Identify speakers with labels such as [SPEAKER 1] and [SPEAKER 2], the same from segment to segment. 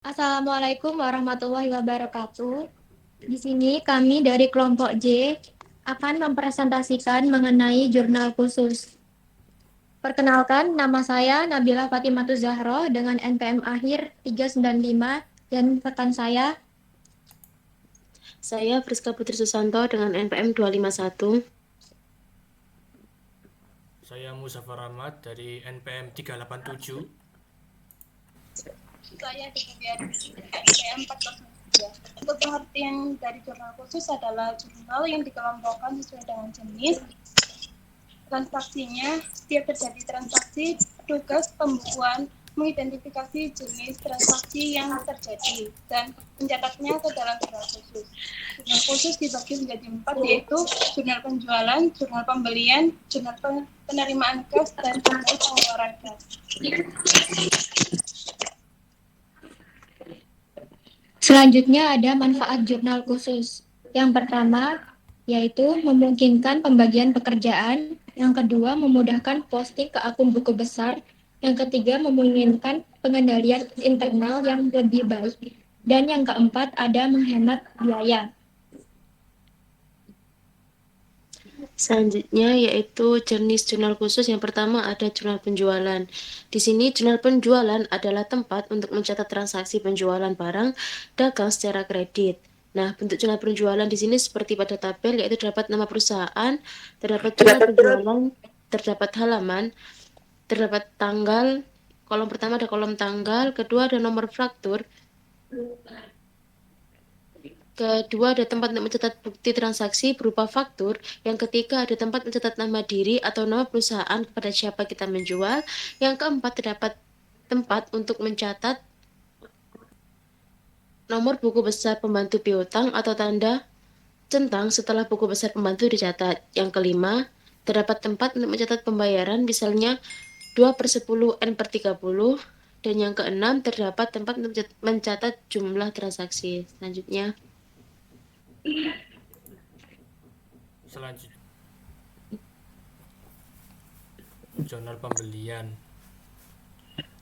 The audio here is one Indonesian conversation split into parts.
[SPEAKER 1] Assalamualaikum warahmatullahi wabarakatuh. Di sini kami dari kelompok J akan mempresentasikan mengenai jurnal khusus. Perkenalkan, nama saya Nabila Fatimatus Zahro dengan NPM akhir 395 dan rekan saya.
[SPEAKER 2] Saya Friska Putri Susanto dengan NPM 251.
[SPEAKER 3] Saya Muzaffar Ahmad dari NPM 387.
[SPEAKER 4] Saya Devian NPM 403. Untuk pengertian dari jurnal khusus adalah jurnal yang dikelompokkan sesuai dengan jenis transaksinya. Setiap terjadi transaksi, tugas pembukuan mengidentifikasi jenis transaksi yang terjadi dan mencatatnya ke dalam jurnal khusus. Jurnal khusus dibagi menjadi 4, yaitu jurnal penjualan, jurnal pembelian, jurnal penerimaan kas, dan jurnal pengeluaran kas.
[SPEAKER 1] Selanjutnya ada manfaat jurnal khusus. Yang pertama, yaitu memungkinkan pembagian pekerjaan. Yang kedua, memudahkan posting ke akun buku besar. Yang ketiga, memungkinkan pengendalian internal yang lebih baik. Dan yang keempat, ada menghemat biaya.
[SPEAKER 2] Selanjutnya yaitu jenis jurnal khusus. Yang pertama ada jurnal penjualan. Di sini jurnal penjualan adalah tempat untuk mencatat transaksi penjualan barang dagang secara kredit. Nah, bentuk jurnal penjualan di sini seperti pada tabel, yaitu terdapat nama perusahaan, terdapat jurnal penjualan, terdapat halaman, terdapat tanggal. Kolom pertama ada kolom tanggal, kedua ada nomor faktur, kedua ada tempat untuk mencatat bukti transaksi berupa faktur. Yang ketiga ada tempat mencatat nama diri atau nama perusahaan kepada siapa kita menjual. Yang keempat terdapat tempat untuk mencatat nomor buku besar pembantu piutang atau tanda centang setelah buku besar pembantu dicatat. Yang kelima terdapat tempat untuk mencatat pembayaran, misalnya 2/10 N/30. Dan yang keenam terdapat tempat untuk mencatat jumlah transaksi. Selanjutnya
[SPEAKER 3] Jurnal pembelian.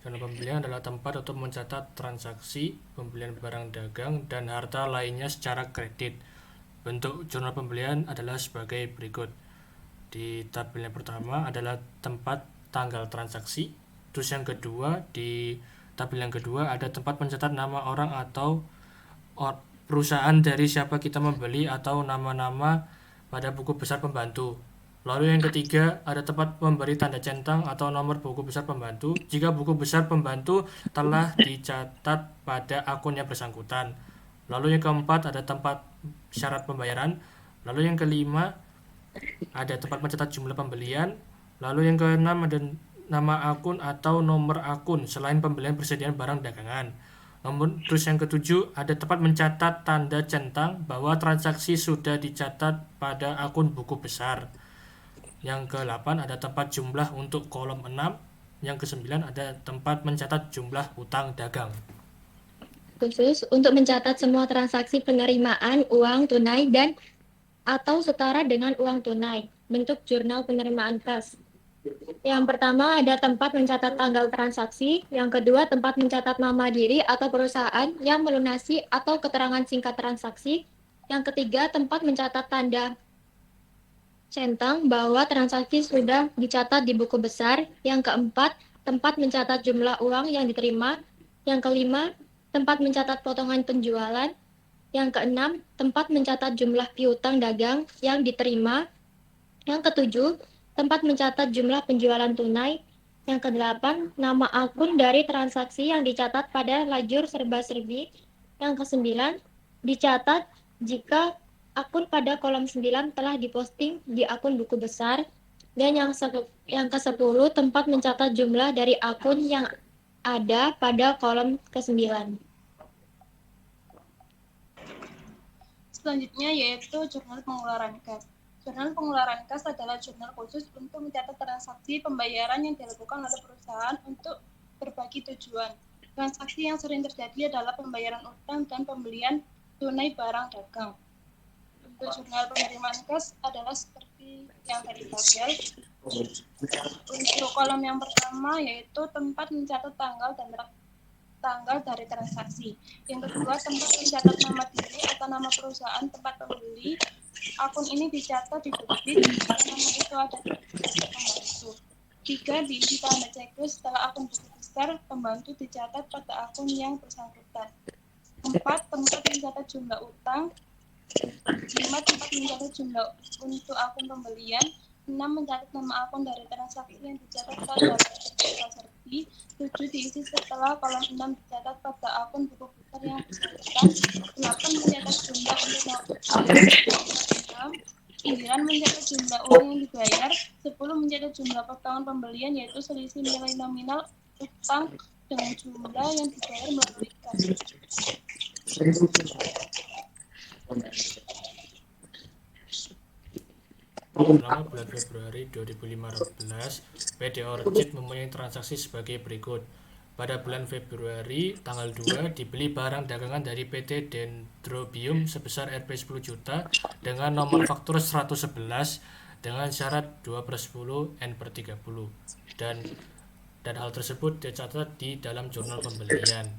[SPEAKER 3] Jurnal pembelian adalah tempat untuk mencatat transaksi pembelian barang dagang dan harta lainnya secara kredit. Bentuk jurnal pembelian adalah sebagai berikut. Di tabel yang pertama adalah tempat tanggal transaksi. Terus yang kedua, di tabel yang kedua ada tempat mencatat nama orang atau perusahaan dari siapa kita membeli atau nama-nama pada buku besar pembantu. Lalu yang ketiga ada tempat memberi tanda centang atau nomor buku besar pembantu jika buku besar pembantu telah dicatat pada akun yang bersangkutan. Lalu yang keempat ada tempat syarat pembayaran. Lalu yang kelima ada tempat mencatat jumlah pembelian. Lalu yang keenam ada nama akun atau nomor akun selain pembelian persediaan barang dagangan. Terus yang ketujuh ada tempat mencatat tanda centang bahwa transaksi sudah dicatat pada akun buku besar. Yang ke-8 ada tempat jumlah untuk kolom 6. Yang ke-9 ada tempat mencatat jumlah hutang dagang.
[SPEAKER 1] Khusus untuk mencatat semua transaksi penerimaan uang tunai dan atau setara dengan uang tunai. Bentuk jurnal penerimaan kas. Yang pertama ada tempat mencatat tanggal transaksi, yang kedua tempat mencatat nama diri atau perusahaan yang melunasi atau keterangan singkat transaksi, yang ketiga tempat mencatat tanda centang bahwa transaksi sudah dicatat di buku besar, yang keempat tempat mencatat jumlah uang yang diterima, yang kelima tempat mencatat potongan penjualan, yang keenam tempat mencatat jumlah piutang dagang yang diterima, yang ketujuh tempat mencatat jumlah penjualan tunai. Yang kedelapan, nama akun dari transaksi yang dicatat pada lajur serba-serbi. Yang kesembilan, dicatat jika akun pada kolom 9 telah diposting di akun buku besar. Dan yang ke-10, tempat mencatat jumlah dari akun yang ada pada kolom ke-9.
[SPEAKER 4] Selanjutnya yaitu jurnal pengeluaran kas. Jurnal pengeluaran kas adalah jurnal khusus untuk mencatat transaksi pembayaran yang dilakukan oleh perusahaan untuk berbagai tujuan. Transaksi yang sering terjadi adalah pembayaran utang dan pembelian tunai barang dagang. Untuk jurnal penerimaan kas adalah seperti yang tadi tabel. Untuk kolom yang pertama yaitu tempat mencatat tanggal dan tanggal dari transaksi. Yang kedua, tempat mencatat nama diri atau nama perusahaan tempat pembeli. Akun ini dicatat di debit jika nama itu ada di register pembantu. 3. Diisi tanda checklist setelah akun buku besar pembantu dicatat pada akun yang bersangkutan. 4. Tempat mencatat jumlah utang. 5. Tempat mencatat jumlah untuk akun pembelian. 6. Mencatat nama akun dari transaksi yang dicatat pada register serbi. 7. Diisi setelah kolom 6 dicatat pada akun buku besar yang bersangkutan. 8. Mencatat jumlah untuk akun 9. Mencatat jumlah uang yang dibayar. 10. Mencatat jumlah potongan pembelian, yaitu selisih nilai nominal utang dengan jumlah yang dibayar melalui kas.
[SPEAKER 3] Selama bulan Februari 2015, PT Orchid mempunyai transaksi sebagai berikut. Pada bulan Februari tanggal 2 dibeli barang dagangan dari PT Dendrobium sebesar Rp 10 juta dengan nomor faktur 111 dengan syarat 2/10 N/30 dan hal tersebut dicatat di dalam jurnal pembelian,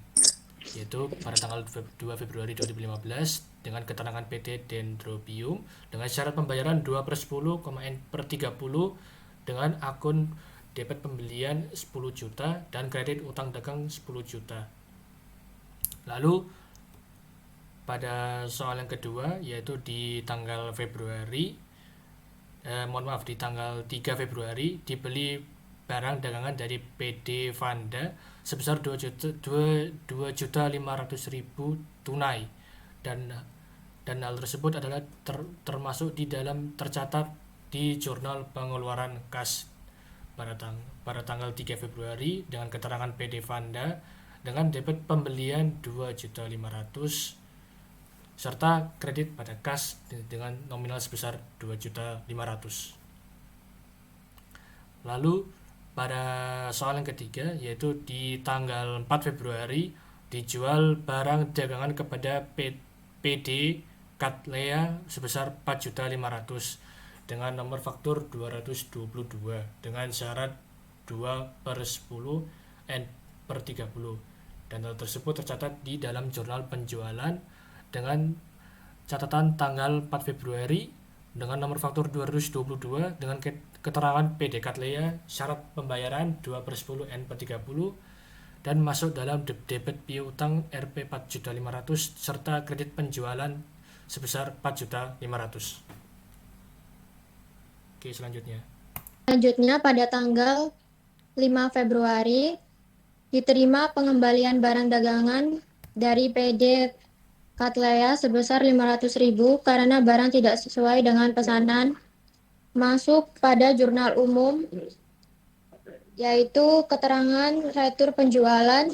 [SPEAKER 3] yaitu pada tanggal 2 Februari 2015 dengan keterangan PT Dendrobium dengan syarat pembayaran 2/10, N/30 dengan akun debit pembelian 10 juta dan kredit utang dagang 10 juta. Lalu pada soal yang kedua, yaitu di tanggal di tanggal 3 Februari dibeli barang dagangan dari PD Vanda sebesar 2.500.000 tunai dan hal tersebut adalah termasuk di dalam tercatat di jurnal pengeluaran kas pada tanggal 3 Februari dengan keterangan PD Vanda dengan debit pembelian 2.500.000 serta kredit pada kas dengan nominal sebesar 2.500.000. Lalu pada soal yang ketiga, yaitu di tanggal 4 Februari dijual barang dagangan kepada PD Catlea sebesar 4.500.000 dengan nomor faktur 222 dengan syarat 2/10 N/30 dan hal tersebut tercatat di dalam jurnal penjualan dengan catatan tanggal 4 Februari dengan nomor faktur 222 dengan keterangan PD Catlea, syarat pembayaran 2/10 N/30 dan masuk dalam debit piutang Rp 4.500.000 serta kredit penjualan sebesar 4.500.000. Oke, selanjutnya
[SPEAKER 1] pada tanggal 5 Februari diterima pengembalian barang dagangan dari PD Catlea sebesar 500.000 karena barang tidak sesuai dengan pesanan. Masuk pada jurnal umum, yaitu keterangan retur penjualan,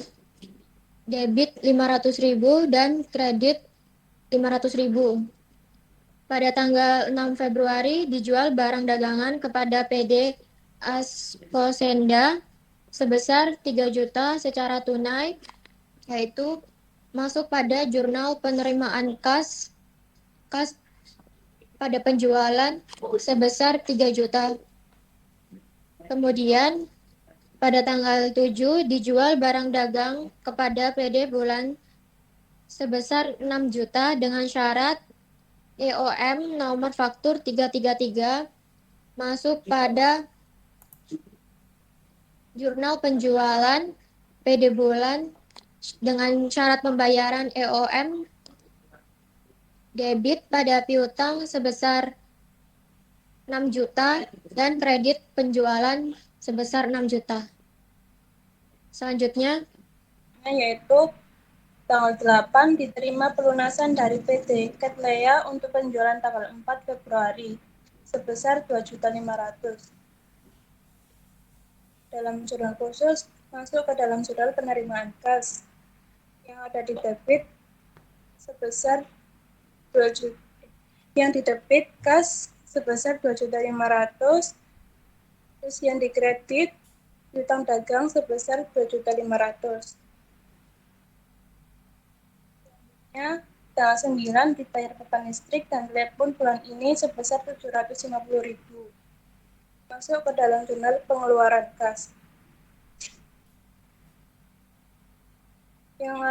[SPEAKER 1] debit 500.000 dan kredit 500.000. Pada tanggal 6 Februari dijual barang dagangan kepada PD Asposenda sebesar 3 juta secara tunai, yaitu masuk pada jurnal penerimaan kas pada penjualan sebesar 3 juta. Kemudian pada tanggal 7 dijual barang dagang kepada PD Bulan sebesar 6 juta dengan syarat EOM nomor faktur 333 masuk pada jurnal penjualan PD Bulan dengan syarat pembayaran EOM debit pada piutang sebesar 6 juta dan kredit penjualan sebesar 6 juta. Selanjutnya,
[SPEAKER 4] yaitu tanggal 8 diterima pelunasan dari PT Catlea untuk penjualan tanggal 4 Februari sebesar 2.500.000. Dalam jurnal khusus masuk ke dalam jurnal penerimaan kas yang ada di debit sebesar 2 juta, yang di debit kas sebesar 2.500.000, terus yang di kredit utang dagang sebesar 2.500.000. Tanggal 9 dibayar beban listrik dan telepon bulan ini sebesar 750.000. Masuk ke dalam jurnal pengeluaran kas. Yang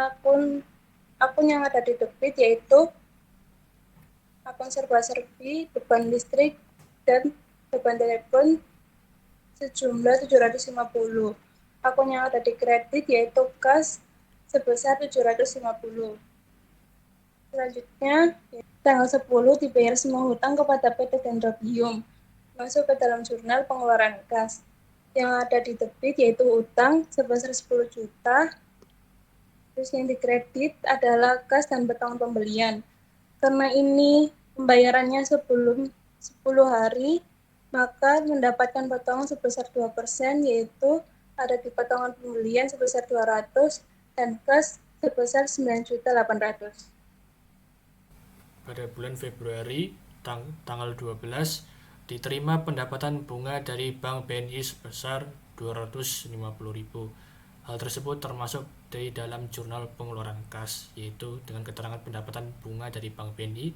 [SPEAKER 4] akun yang ada di debit yaitu akun serba-serbi, beban listrik, dan beban telepon sejumlah 750. Akun yang ada di kredit yaitu kas sebesar 750. Selanjutnya, tanggal 10 dibayar semua hutang kepada PT Dendrobium. Masuk ke dalam jurnal pengeluaran kas. Yang ada di debit yaitu utang sebesar 10 juta. Terus yang di kredit adalah kas dan beton pembelian. Karena ini pembayarannya sebelum 10 hari, maka mendapatkan potongan sebesar 2%, yaitu ada di potongan pembelian sebesar 200 dan kas sebesar 9.800.000.
[SPEAKER 3] Pada bulan Februari tanggal 12 diterima pendapatan bunga dari Bank BNI sebesar 250.000. Hal tersebut termasuk di dalam jurnal pengeluaran kas, yaitu dengan keterangan pendapatan bunga dari Bank BNI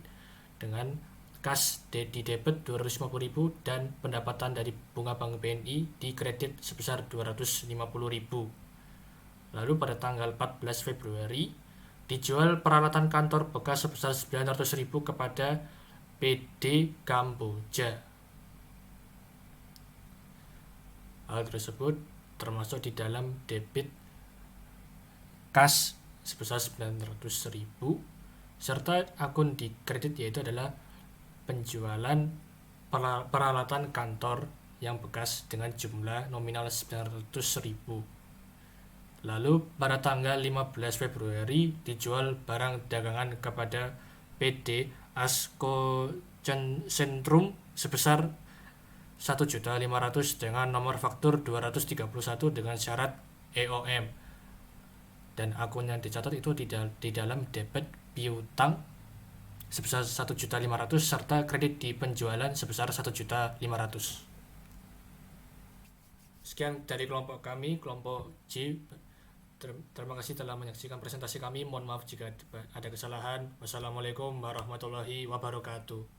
[SPEAKER 3] dengan kas di debit 250.000 dan pendapatan dari bunga Bank BNI di kredit sebesar 250.000. Lalu pada tanggal 14 Februari dijual peralatan kantor bekas sebesar 900.000 kepada PD Kamboja. Hal tersebut termasuk di dalam debit kas sebesar 900.000 serta akun di kredit, yaitu adalah penjualan peralatan kantor yang bekas dengan jumlah nominal 900.000. Lalu pada tanggal 15 Februari dijual barang dagangan kepada PD Asko Sentrum sebesar 1.500.000 dengan nomor faktur 231 dengan syarat EOM. Dan akun yang dicatat itu di dalam debit piutang sebesar 1.500.000 serta kredit di penjualan sebesar 1.500.000. Sekian dari kelompok kami, kelompok J. Terima kasih telah menyaksikan presentasi kami. Mohon maaf jika ada kesalahan. Wassalamualaikum warahmatullahi wabarakatuh.